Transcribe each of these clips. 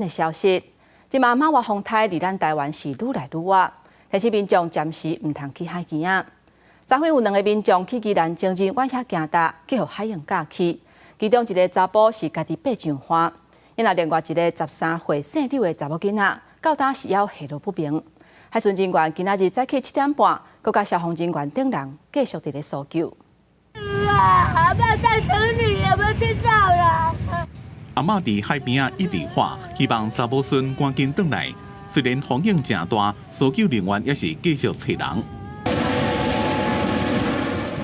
的消息，今嘛马华风台离咱台湾是愈来愈远，提醒民众暂时唔通去海边啊。昨昏有2个民众去宜兰情人湾遐行搭，结合海洋假期，其中一个查甫是家己爬上花，因那另外一个13岁姓刘的查某囡仔，到当时要下落不明。海巡警员今仔日早起7点半，佮甲消防警员等人继续伫咧搜救。阿嬷在等你，有没有听到啦？阿嬷伫海边啊一直喊，希望查某孙赶紧转来。虽然风影正大，搜救人员也是继续找人。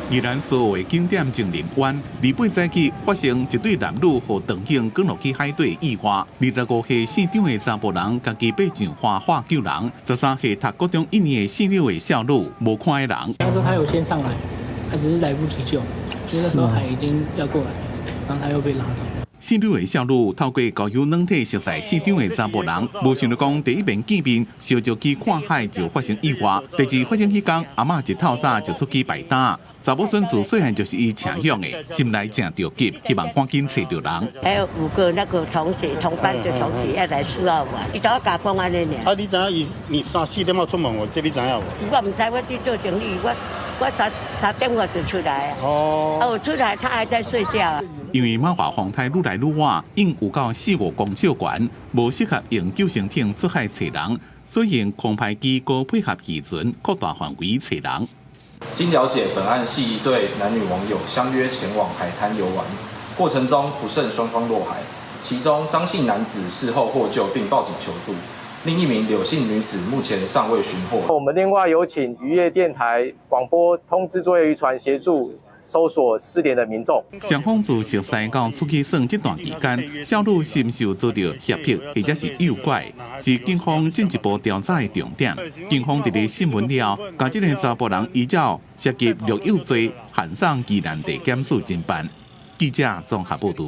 宜兰所有的景点情人湾，28早起发生一对男女和长颈赶落去海底意外。25岁姓张的查甫人家己爬上花化救人，13岁读高中1年的姓刘的少女无看的人。他说他有先上来，他只是来不及救，因为那时候海已经要过来，然后他又被拉走。姓刘的少女透过交友软体熟悉姓张的查甫人，无想到讲第一遍见面，小就去看海就发生意外。第二发生迄天，阿嬷一透早就出去摆摊。查某孙自细汉就是伊请向的，心内正着急，希望赶紧找到人。还有5个那个同学同班的同学要来4号玩，伊早甲讲安尼尔。啊，你知影伊3、4点要出门哦，这你知影无？我唔知，我去做生意，我3点我就出来啊。哦。啊，我出来他还在睡觉啊。因为马华风台愈来愈远，因有到4、5公尺悬，无适合用救生艇出海找人，所以用空拍机高配合渔船扩大范围找人。经了解，本案系一对男女网友相约前往海滩游玩，过程中不慎双双落海。其中张姓男子事后获救并报警求助，另一名柳姓女子目前尚未寻获。我们另外有请渔业电台广播通知作业渔船协助搜索失联的民众。双方自熟悉到出去耍这段期间，少女是不是遭到胁迫或者是诱拐，是警方进一步调查的重点。警方伫咧新闻了，将这个查甫人依照涉及虐幼罪，函上宜兰地检署侦办。记者综合报道。